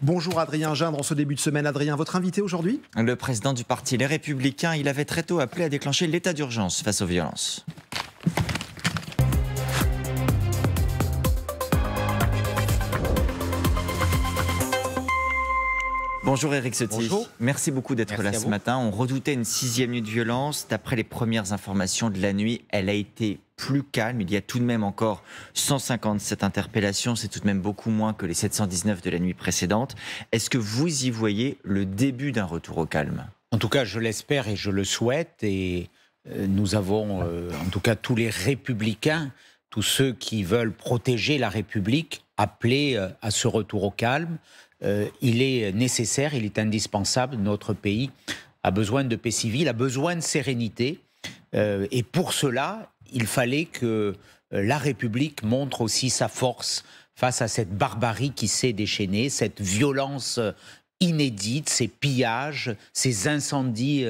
Bonjour Adrien Gindre, en ce début de semaine. Adrien, votre invité aujourd'hui? Le président du parti Les Républicains, il avait très tôt appelé à déclencher l'état d'urgence face aux violences. Bonjour Éric Ciotti. Bonjour. Merci beaucoup d'être là ce matin. On redoutait une 6e nuit de violence. D'après les premières informations de la nuit, elle a été plus calme. Il y a tout de même encore 157 interpellations. C'est tout de même beaucoup moins que les 719 de la nuit précédente. Est-ce que vous y voyez le début d'un retour au calme? En tout cas, je l'espère et je le souhaite. Et nous avons, en tout cas, tous les républicains, tous ceux qui veulent protéger la République, appelés à ce retour au calme. Il est nécessaire, il est indispensable. Notre pays a besoin de paix civile, a besoin de sérénité. Et pour cela, il fallait que la République montre aussi sa force face à cette barbarie qui s'est déchaînée, cette violence inédite, ces pillages, ces incendies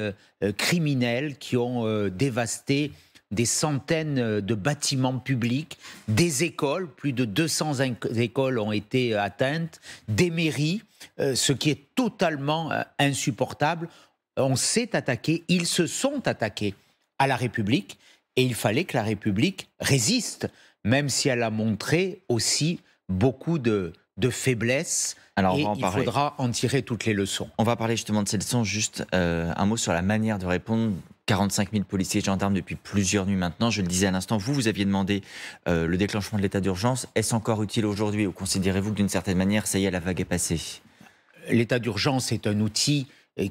criminels qui ont dévasté des centaines de bâtiments publics, des écoles, plus de 200 écoles ont été atteintes, des mairies, ce qui est totalement insupportable. On s'est attaqué, ils se sont attaqués à la République et il fallait que la République résiste, même si elle a montré aussi beaucoup de faiblesse. Alors, il faudra en tirer toutes les leçons. On va parler justement de ces leçons. Juste un mot sur la manière de répondre. 45 000 policiers et gendarmes depuis plusieurs nuits maintenant. Je le disais à l'instant, vous aviez demandé le déclenchement de l'état d'urgence. Est-ce encore utile aujourd'hui ou considérez-vous que d'une certaine manière, ça y est, la vague est passée? L'état d'urgence est un outil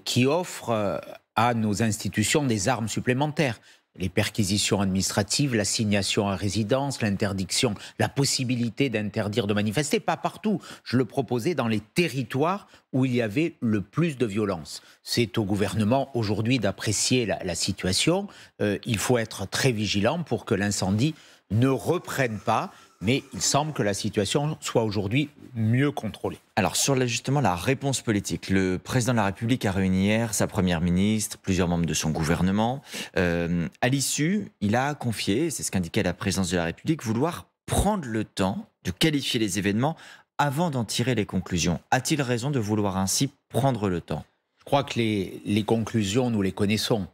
qui offre à nos institutions des armes supplémentaires. Les perquisitions administratives, l'assignation à résidence, l'interdiction, la possibilité d'interdire de manifester, pas partout. Je le proposais dans les territoires où il y avait le plus de violence. C'est au gouvernement aujourd'hui d'apprécier la situation. Il faut être très vigilant pour que l'incendie ne reprenne pas. Mais il semble que la situation soit aujourd'hui mieux contrôlée. Alors sur justement la réponse politique, le président de la République a réuni hier sa première ministre, plusieurs membres de son gouvernement. À l'issue, il a confié, c'est ce qu'indiquait la présidence de la République, vouloir prendre le temps de qualifier les événements avant d'en tirer les conclusions. A-t-il raison de vouloir ainsi prendre le temps? Je crois que les conclusions, nous les connaissons.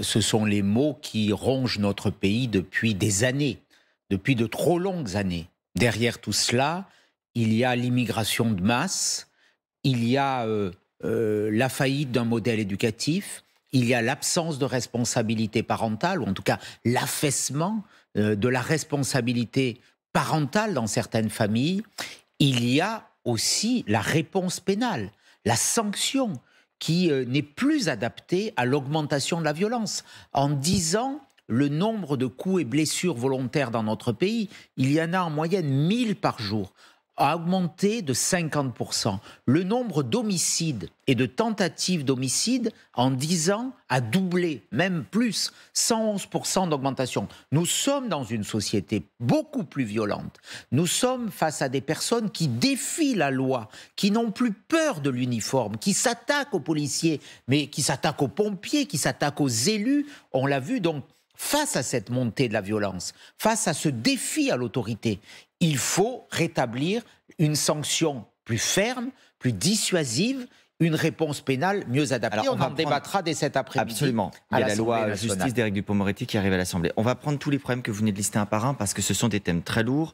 Ce sont les mots qui rongent notre pays depuis des années. Depuis de trop longues années. Derrière tout cela, il y a l'immigration de masse, il y a la faillite d'un modèle éducatif, il y a l'absence de responsabilité parentale, ou en tout cas l'affaissement de la responsabilité parentale dans certaines familles. Il y a aussi la réponse pénale, la sanction qui n'est plus adaptée à l'augmentation de la violence. En 10 ans, le nombre de coups et blessures volontaires dans notre pays, il y en a en moyenne 1000 par jour, a augmenté de 50%. Le nombre d'homicides et de tentatives d'homicide en 10 ans a doublé, même plus, 111% d'augmentation. Nous sommes dans une société beaucoup plus violente. Nous sommes face à des personnes qui défient la loi, qui n'ont plus peur de l'uniforme, qui s'attaquent aux policiers, mais qui s'attaquent aux pompiers, qui s'attaquent aux élus. On l'a vu donc. Face à cette montée de la violence, face à ce défi à l'autorité, il faut rétablir une sanction plus ferme, plus dissuasive, une réponse pénale mieux adaptée. Alors, on en débattra dès cet après-midi. Absolument. Il y a la loi justice d'Éric Dupond-Moretti qui arrive à l'Assemblée. On va prendre tous les problèmes que vous venez de lister un par un parce que ce sont des thèmes très lourds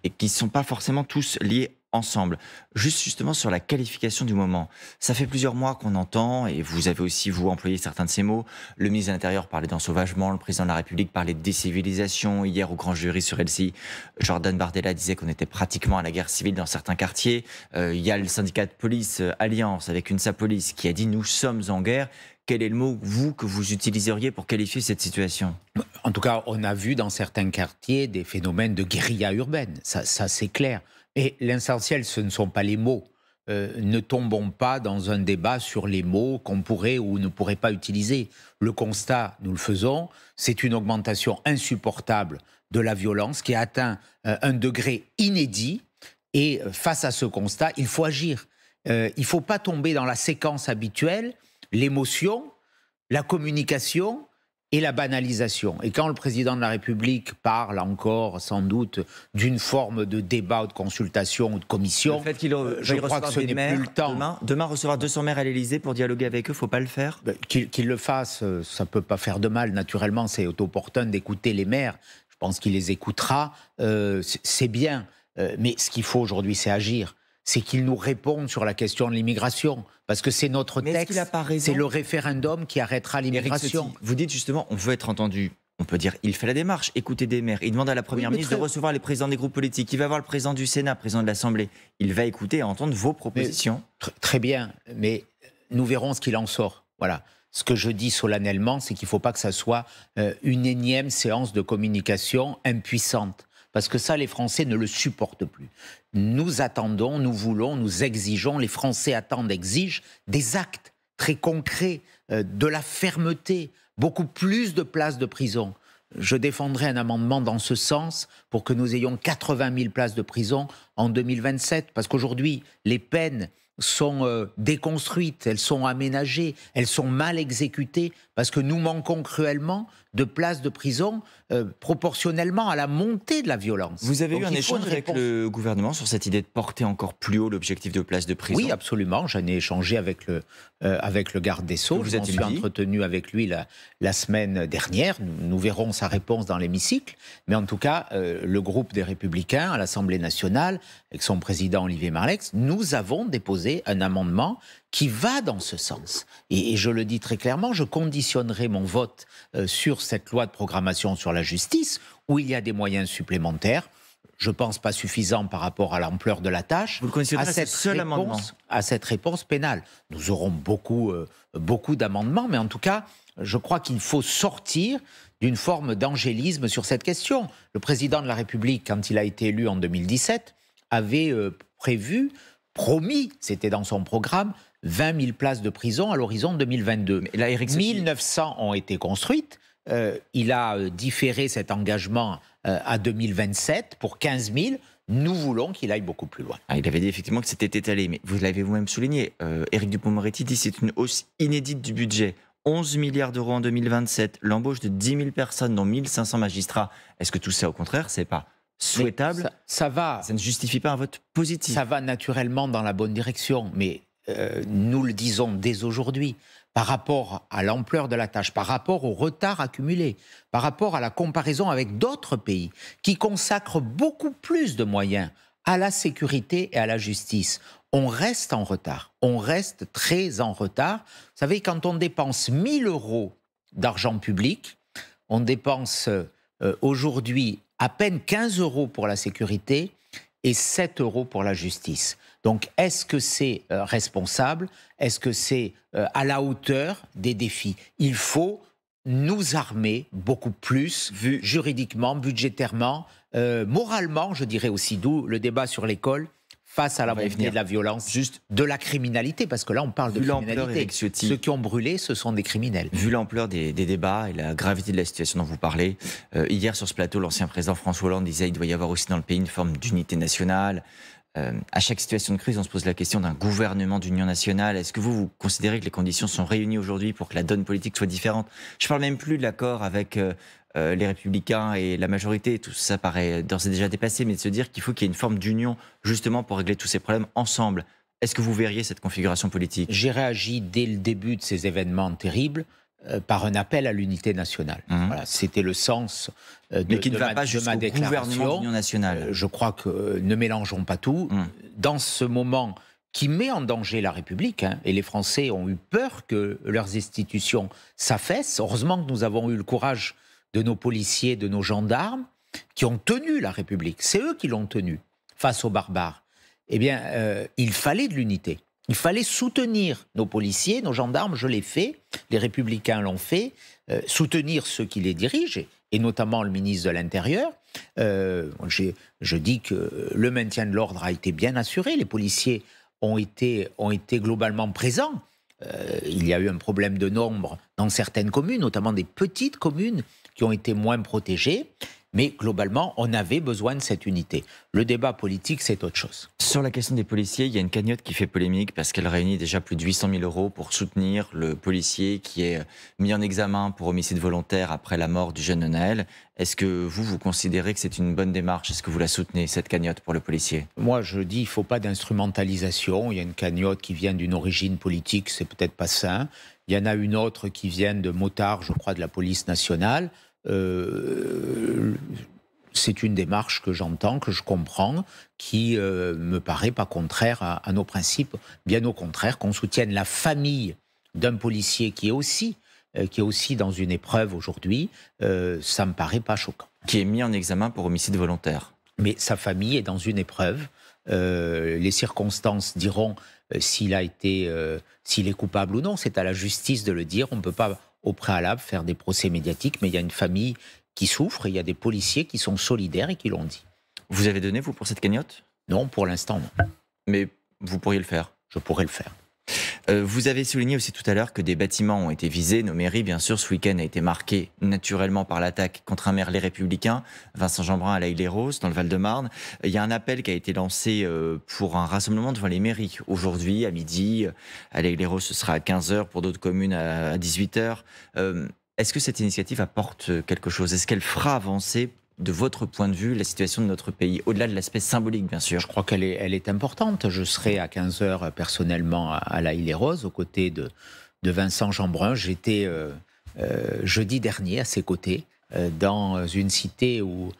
et qui ne sont pas forcément tous liés ensemble. Justement sur la qualification du moment. Ça fait plusieurs mois qu'on entend, et vous avez aussi, vous, employé certains de ces mots, le ministre de l'Intérieur parlait d'ensauvagement, le président de la République parlait de décivilisation. Hier, au grand jury sur LCI, Jordan Bardella disait qu'on était pratiquement à la guerre civile dans certains quartiers. Il y a le syndicat de police Alliance avec une Police qui a dit « nous sommes en guerre ». Quel est le mot, que vous utiliseriez pour qualifier cette situation? En tout cas, on a vu dans certains quartiers des phénomènes de guérilla urbaine. Ça c'est clair. Et l'essentiel, ce ne sont pas les mots. Ne tombons pas dans un débat sur les mots qu'on pourrait ou ne pourrait pas utiliser. Le constat, nous le faisons, c'est une augmentation insupportable de la violence qui a atteint un degré inédit. Et face à ce constat, il faut agir. Il ne faut pas tomber dans la séquence habituelle, l'émotion, la communication et la banalisation. Et quand le président de la République parle encore, sans doute, d'une forme de débat ou de consultation ou de commission, le fait qu'il je crois que ce n'est plus le temps. Demain, recevoir 200 maires à l'Élysée pour dialoguer avec eux, il ne faut pas le faire? Qu'il le fasse, ça ne peut pas faire de mal. Naturellement, c'est opportun d'écouter les maires. Je pense qu'il les écoutera. C'est bien. Mais ce qu'il faut aujourd'hui, c'est agir. C'est qu'il nous réponde sur la question de l'immigration. Parce que c'est notre texte, c'est le référendum qui arrêtera l'immigration. Vous dites justement, on veut être entendu. On peut dire, il fait la démarche, écouter des maires. Il demande à la Première ministre de recevoir les présidents des groupes politiques. Il va voir le président du Sénat, président de l'Assemblée. Il va écouter et entendre vos propositions. Très bien, mais nous verrons ce qu'il en sort. Voilà. Ce que je dis solennellement, c'est qu'il ne faut pas que ça soit une énième séance de communication impuissante. Parce que ça, les Français ne le supportent plus. Nous attendons, nous voulons, nous exigeons, les Français attendent, exigent des actes très concrets, de la fermeté, beaucoup plus de places de prison. Je défendrai un amendement dans ce sens pour que nous ayons 80 000 places de prison en 2027. Parce qu'aujourd'hui, les peines sont déconstruites, elles sont aménagées, elles sont mal exécutées, parce que nous manquons cruellement de places de prison proportionnellement à la montée de la violence. Vous avez eu un échange avec le gouvernement sur cette idée de porter encore plus haut l'objectif de places de prison? Oui, absolument. J'en ai échangé avec le garde des Sceaux. Je m'en suis entretenu avec lui la semaine dernière. Nous verrons sa réponse dans l'hémicycle. Mais en tout cas, le groupe des Républicains à l'Assemblée nationale, avec son président Olivier Marleix, nous avons déposé un amendement qui va dans ce sens. Et je le dis très clairement, je conditionnerai mon vote sur cette loi de programmation sur la justice, où il y a des moyens supplémentaires, je ne pense pas suffisants par rapport à l'ampleur de la tâche, vous le considérez à cette réponse pénale. Nous aurons beaucoup d'amendements, mais en tout cas, je crois qu'il faut sortir d'une forme d'angélisme sur cette question. Le président de la République, quand il a été élu en 2017, avait promis, c'était dans son programme, 20 000 places de prison à l'horizon 2022. Mais là, 1900 ont été construites. Il a différé cet engagement à 2027 pour 15 000. Nous voulons qu'il aille beaucoup plus loin. Il avait dit effectivement que c'était étalé, mais vous l'avez vous-même souligné. Éric Dupond-Moretti dit que c'est une hausse inédite du budget. 11 milliards d'euros en 2027, l'embauche de 10 000 personnes, dont 1 500 magistrats. Est-ce que tout ça, au contraire, c'est pas souhaitable? Ça ne justifie pas un vote positif. Ça va naturellement dans la bonne direction, mais nous le disons dès aujourd'hui, par rapport à l'ampleur de la tâche, par rapport au retard accumulé, par rapport à la comparaison avec d'autres pays qui consacrent beaucoup plus de moyens à la sécurité et à la justice, on reste en retard. On reste très en retard. Vous savez, quand on dépense 1 000 euros d'argent public, on dépense aujourd'hui à peine 15 euros pour la sécurité et 7 euros pour la justice. Donc, est-ce que c'est responsable? Est-ce que c'est à la hauteur des défis? Il faut nous armer beaucoup plus, juridiquement, budgétairement, moralement, je dirais aussi, d'où le débat sur l'école, face à la montée de la violence, de la criminalité, parce que là, on parle de criminalité. Ceux qui ont brûlé, ce sont des criminels. Vu l'ampleur des débats et la gravité de la situation dont vous parlez, hier sur ce plateau, l'ancien président François Hollande disait qu'il doit y avoir aussi dans le pays une forme d'unité nationale. À chaque situation de crise, on se pose la question d'un gouvernement d'union nationale. Est-ce que vous considérez que les conditions sont réunies aujourd'hui pour que la donne politique soit différente? Je ne parle même plus de l'accord avec les Républicains et la majorité. Tout ça paraît d'ores et déjà dépassé, mais de se dire qu'il faut qu'il y ait une forme d'union justement pour régler tous ces problèmes ensemble. Est-ce que vous verriez cette configuration politique? J'ai réagi dès le début de ces événements terribles par un appel à l'unité nationale. Voilà, c'était le sens de ma déclaration. Nationale. Je crois que ne mélangeons pas tout. Dans ce moment qui met en danger la République, et les Français ont eu peur que leurs institutions s'affaissent. Heureusement que nous avons eu le courage de nos policiers, de nos gendarmes, qui ont tenu la République. C'est eux qui l'ont tenue face aux barbares. Eh bien, il fallait de l'unité. Il fallait soutenir nos policiers, nos gendarmes, je l'ai fait, les Républicains l'ont fait, soutenir ceux qui les dirigent, et notamment le ministre de l'Intérieur. Je dis que le maintien de l'ordre a été bien assuré, les policiers ont été globalement présents. Il y a eu un problème de nombre dans certaines communes, notamment des petites communes qui ont été moins protégées. Mais globalement, on avait besoin de cette unité. Le débat politique, c'est autre chose. Sur la question des policiers, il y a une cagnotte qui fait polémique parce qu'elle réunit déjà plus de 800 000 € pour soutenir le policier qui est mis en examen pour homicide volontaire après la mort du jeune Naël. Est-ce que vous considérez que c'est une bonne démarche? Est-ce que vous la soutenez, cette cagnotte pour le policier? Moi, je dis, il ne faut pas d'instrumentalisation. Il y a une cagnotte qui vient d'une origine politique, c'est peut-être pas sain. Il y en a une autre qui vient de motards, je crois, de la police nationale. C'est une démarche que j'entends, que je comprends, qui me paraît pas contraire à nos principes. Bien au contraire, qu'on soutienne la famille d'un policier qui est aussi dans une épreuve aujourd'hui, ça me paraît pas choquant. Qui est mis en examen pour homicide volontaire. Mais sa famille est dans une épreuve. Les circonstances diront s'il est coupable ou non. C'est à la justice de le dire. On ne peut pas au préalable faire des procès médiatiques, mais il y a une famille qui souffre et il y a des policiers qui sont solidaires et qui l'ont dit. Vous avez donné, vous, pour cette cagnotte? Non, pour l'instant, non. Mais vous pourriez le faire? Je pourrais le faire. Vous avez souligné aussi tout à l'heure que des bâtiments ont été visés. Nos mairies, bien sûr, ce week-end a été marqué naturellement par l'attaque contre un maire Les Républicains, Vincent Jeanbrun à l'Haye-les-Roses, dans le Val-de-Marne. Il y a un appel qui a été lancé pour un rassemblement devant les mairies. Aujourd'hui, à midi, à l'Haye-les-Roses, ce sera à 15h, pour d'autres communes à 18h. Est-ce que cette initiative apporte quelque chose? Est-ce qu'elle fera avancer, de votre point de vue, la situation de notre pays, au-delà de l'aspect symbolique, bien sûr? Je crois qu'elle est importante. Je serai à 15h personnellement à l'Haye-les-Roses, aux côtés de Vincent Jeanbrun. J'étais jeudi dernier à ses côtés, dans une cité où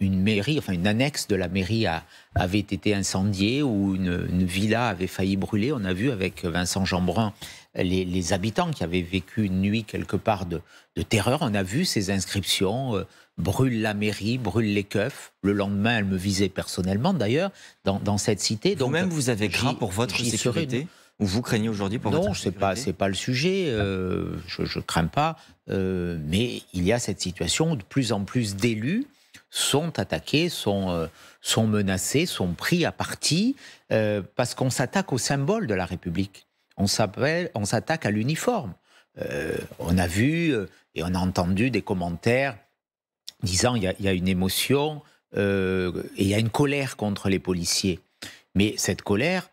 une mairie, enfin une annexe de la mairie avait été incendiée, où une villa avait failli brûler. On a vu avec Vincent Jeanbrun les habitants qui avaient vécu une nuit quelque part de terreur. On a vu ces inscriptions, brûle la mairie, brûle les keufs. Le lendemain, elle me visait personnellement d'ailleurs, dans cette cité. Vous-même, vous avez craint pour votre sécurité? Ou vous craignez aujourd'hui pour votre sécurité? Non, c'est pas le sujet. Je crains pas. Mais il y a cette situation où de plus en plus d'élus sont attaqués, sont menacés, sont pris à partie, parce qu'on s'attaque au symbole de la République. On s'attaque à l'uniforme. On a vu et on a entendu des commentaires disant il y a une émotion et il y a une colère contre les policiers. Mais cette colère,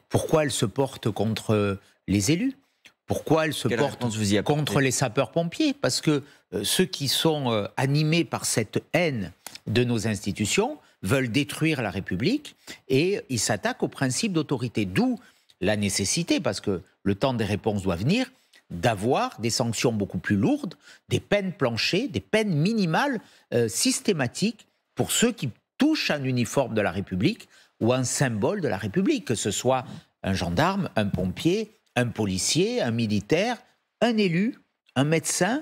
pourquoi elle se porte contre les élus? Pourquoi elle se porte contre les sapeurs-pompiers? Parce que ceux qui sont animés par cette haine de nos institutions veulent détruire la République et ils s'attaquent au principe d'autorité. D'où la nécessité, parce que le temps des réponses doit venir, d'avoir des sanctions beaucoup plus lourdes, des peines planchées, des peines minimales systématiques pour ceux qui touchent un uniforme de la République ou un symbole de la République, que ce soit un gendarme, un pompier, un policier, un militaire, un élu, un médecin,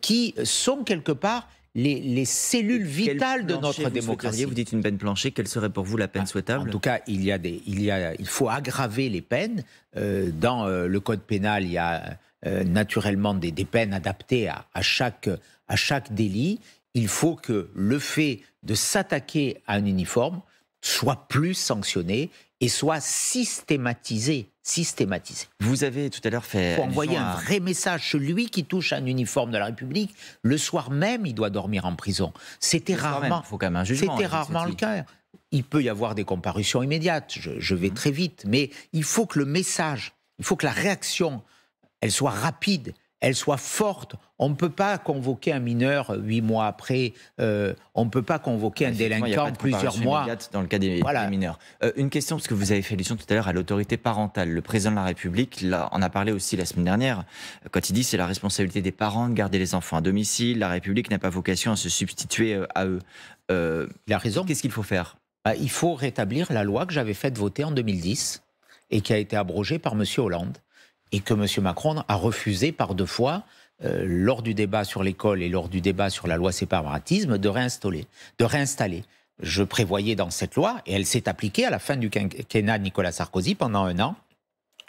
qui sont quelque part les cellules vitales de notre démocratie. Vous dites une peine planchée, quelle serait pour vous la peine souhaitable? En tout cas, il faut aggraver les peines. Dans le code pénal, il y a naturellement des peines adaptées à chaque délit. Il faut que le fait de s'attaquer à un uniforme soit plus sanctionné et soit systématisé. Vous avez tout à l'heure fait... Il faut envoyer un vrai message. Celui qui touche un uniforme de la République, le soir même, il doit dormir en prison. C'était rarement, faut quand même un jugement, c'était rarement le cas. Il peut y avoir des comparutions immédiates, je vais très vite, mais il faut que le message, il faut que la réaction, elle soit rapide, elle soit forte. On ne peut pas convoquer un mineur 8 mois après, on ne peut pas convoquer un délinquant plusieurs mois. Dans le cas des mineurs. Une question, parce que vous avez fait allusion tout à l'heure à l'autorité parentale. Le président de la République en a parlé aussi la semaine dernière, quand il dit c'est la responsabilité des parents de garder les enfants à domicile, la République n'a pas vocation à se substituer à eux. Il a raison. Qu'est-ce qu'il faut faire? Il faut rétablir la loi que j'avais faite voter en 2010 et qui a été abrogée par M. Hollande et que M. Macron a refusé par 2 fois, lors du débat sur l'école et lors du débat sur la loi séparatisme, de réinstaller. Je prévoyais dans cette loi, et elle s'est appliquée à la fin du quinquennat de Nicolas Sarkozy pendant 1 an,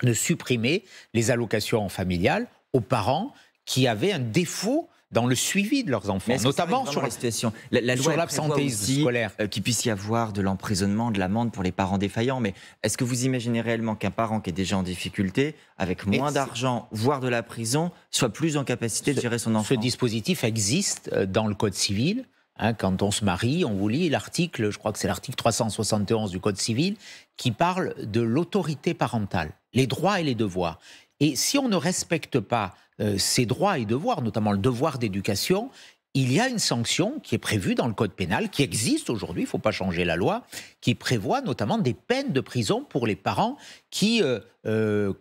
de supprimer les allocations familiales aux parents qui avaient un défaut dans le suivi de leurs enfants, notamment sur la situation. La loi sur l'absentéisme scolaire. Qu'il puisse y avoir de l'emprisonnement, de l'amende pour les parents défaillants. Mais est-ce que vous imaginez réellement qu'un parent qui est déjà en difficulté, avec moins d'argent, voire de la prison, soit plus en capacité de gérer son enfant? Ce dispositif existe dans le Code civil. Hein, quand on se marie, on vous lit l'article, je crois que c'est l'article 371 du Code civil, qui parle de l'autorité parentale, les droits et les devoirs. Et si on ne respecte pas ces droits et devoirs, notamment le devoir d'éducation, il y a une sanction qui est prévue dans le Code pénal, qui existe aujourd'hui, il ne faut pas changer la loi, qui prévoit notamment des peines de prison pour les parents qui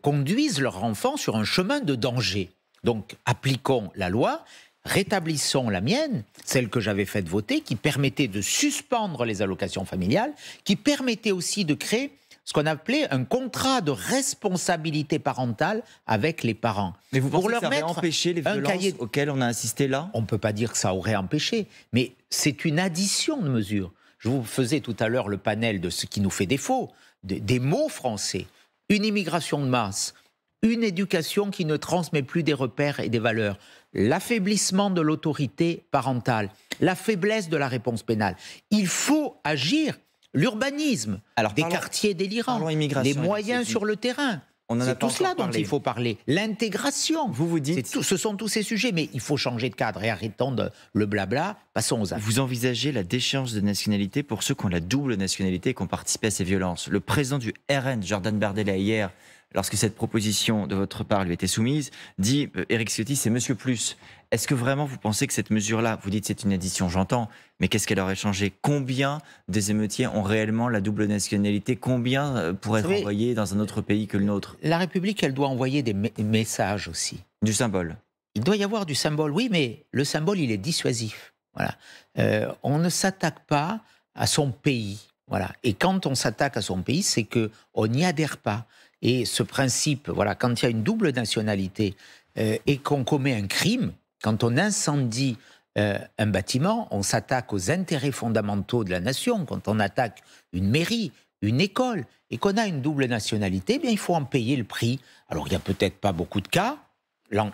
conduisent leur enfant sur un chemin de danger. Donc, appliquons la loi, rétablissons la mienne, celle que j'avais faite voter, qui permettait de suspendre les allocations familiales, qui permettait aussi de créer ce qu'on appelait un contrat de responsabilité parentale avec les parents. Mais vous pensez pour que leur ça aurait mettre empêché les violences auxquelles on a assisté là? On ne peut pas dire que ça aurait empêché, mais c'est une addition de mesures. Je vous faisais tout à l'heure le panel de ce qui nous fait défaut, des mots français, une immigration de masse, une éducation qui ne transmet plus des repères et des valeurs, l'affaiblissement de l'autorité parentale, la faiblesse de la réponse pénale. Il faut agir. L'urbanisme, des quartiers délirants, les moyens sur le terrain. C'est tout cela dont il faut parler. L'intégration. Vous dites... ce sont tous ces sujets, mais il faut changer de cadre et arrêtons le blabla, passons aux actes. Vous envisagez la déchéance de nationalité pour ceux qui ont la double nationalité et qui ont participé à ces violences. Le président du RN, Jordan Bardella, hier, lorsque cette proposition de votre part lui était soumise, dit Éric Ciotti, c'est Monsieur Plus. Est-ce que vraiment vous pensez que cette mesure-là, vous dites c'est une addition, j'entends, mais qu'est-ce qu'elle aurait changé? Combien des émeutiers ont réellement la double nationalité? Combien pourraient être envoyés dans un autre pays que le nôtre? La République, elle doit envoyer des messages aussi. Du symbole. Il doit y avoir du symbole, oui, mais le symbole, il est dissuasif. Voilà. On ne s'attaque pas à son pays. Voilà. Et quand on s'attaque à son pays, c'est qu'on n'y adhère pas. Et ce principe, voilà, quand il y a une double nationalité et qu'on commet un crime, quand on incendie un bâtiment, on s'attaque aux intérêts fondamentaux de la nation. Quand on attaque une mairie, une école, et qu'on a une double nationalité, eh bien, il faut en payer le prix. Alors, il n'y a peut-être pas beaucoup de cas.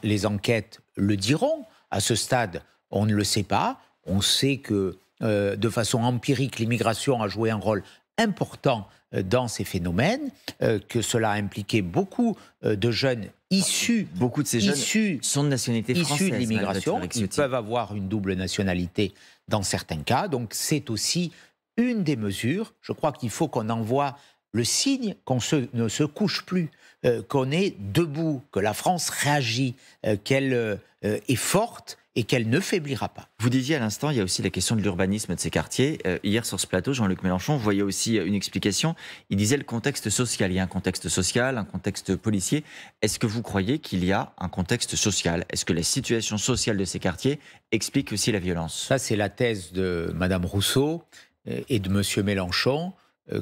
Les enquêtes le diront. À ce stade, on ne le sait pas. On sait que, de façon empirique, l'immigration a joué un rôle important dans ces phénomènes, que cela a impliqué beaucoup de jeunes issus... Beaucoup de ces jeunes sont de nationalité française. Issus de l'immigration. Ils peuvent avoir une double nationalité dans certains cas. Donc c'est aussi une des mesures. Je crois qu'il faut qu'on envoie le signe qu'on ne se couche plus, qu'on est debout, que la France réagit, qu'elle est forte et qu'elle ne faiblira pas. Vous disiez à l'instant, il y a aussi la question de l'urbanisme de ces quartiers. Hier, sur ce plateau, Jean-Luc Mélenchon voyait aussi une explication. Il disait le contexte social. Il y a un contexte social, un contexte policier. Est-ce que vous croyez qu'il y a un contexte social? Est-ce que la situation sociale de ces quartiers explique aussi la violence? Ça, c'est la thèse de Mme Rousseau et de M. Mélenchon,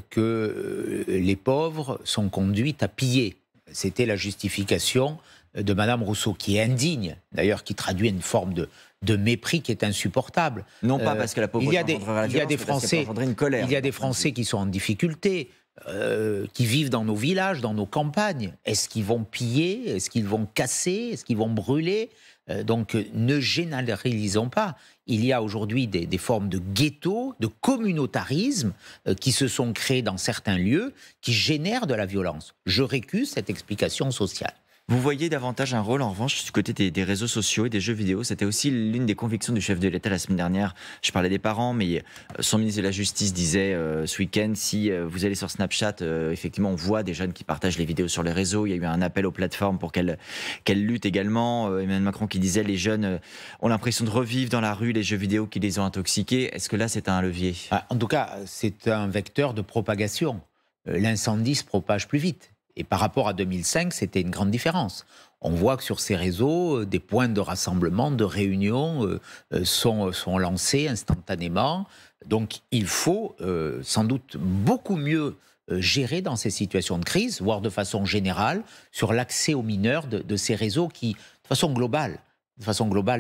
que les pauvres sont conduits à piller. C'était la justification de Mme Rousseau, qui est indigne, d'ailleurs, qui traduit une forme de mépris qui est insupportable. Non pas parce que la pauvreté engendrera la violence, il y a des Français qui sont en difficulté, qui vivent dans nos villages, dans nos campagnes. Est-ce qu'ils vont piller? Est-ce qu'ils vont casser? Est-ce qu'ils vont brûler? Donc, ne généralisons pas. Il y a aujourd'hui des formes de ghetto, de communautarisme qui se sont créées dans certains lieux, qui génèrent de la violence. Je récuse cette explication sociale. Vous voyez davantage un rôle, en revanche, du côté des réseaux sociaux et des jeux vidéo. C'était aussi l'une des convictions du chef de l'État la semaine dernière. Je parlais des parents, mais son ministre de la Justice disait ce week-end, si vous allez sur Snapchat, effectivement, on voit des jeunes qui partagent les vidéos sur les réseaux. Il y a eu un appel aux plateformes pour qu'elles luttent également. Emmanuel Macron qui disait les jeunes ont l'impression de revivre dans la rue les jeux vidéo qui les ont intoxiqués. Est-ce que là, c'est un levier? En tout cas, c'est un vecteur de propagation. L'incendie se propage plus vite. Et par rapport à 2005, c'était une grande différence. On voit que sur ces réseaux, des points de rassemblement, de réunion sont lancés instantanément. Donc il faut sans doute beaucoup mieux gérer dans ces situations de crise, voire de façon générale, sur l'accès aux mineurs de ces réseaux qui, de façon globale,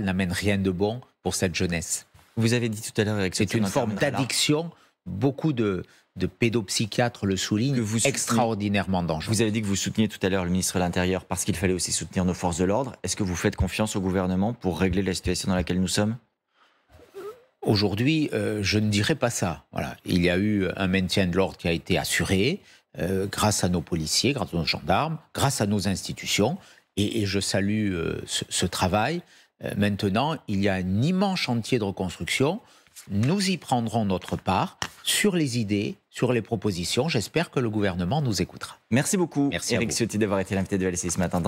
n'amènent rien de bon pour cette jeunesse. Vous avez dit tout à l'heure... C'est une forme d'addiction. Beaucoup de pédopsychiatres le soulignent, extraordinairement dangereux. Vous avez dit que vous souteniez tout à l'heure le ministre de l'Intérieur parce qu'il fallait aussi soutenir nos forces de l'ordre. Est-ce que vous faites confiance au gouvernement pour régler la situation dans laquelle nous sommes? Aujourd'hui, je ne dirais pas ça. Voilà. Il y a eu un maintien de l'ordre qui a été assuré grâce à nos policiers, grâce à nos gendarmes, grâce à nos institutions. Et je salue ce travail. Maintenant, il y a un immense chantier de reconstruction Nous y prendrons notre part sur les idées, sur les propositions. J'espère que le gouvernement nous écoutera. Merci beaucoup, Merci Éric Ciotti, d'avoir été l'invité de LCI ce matin.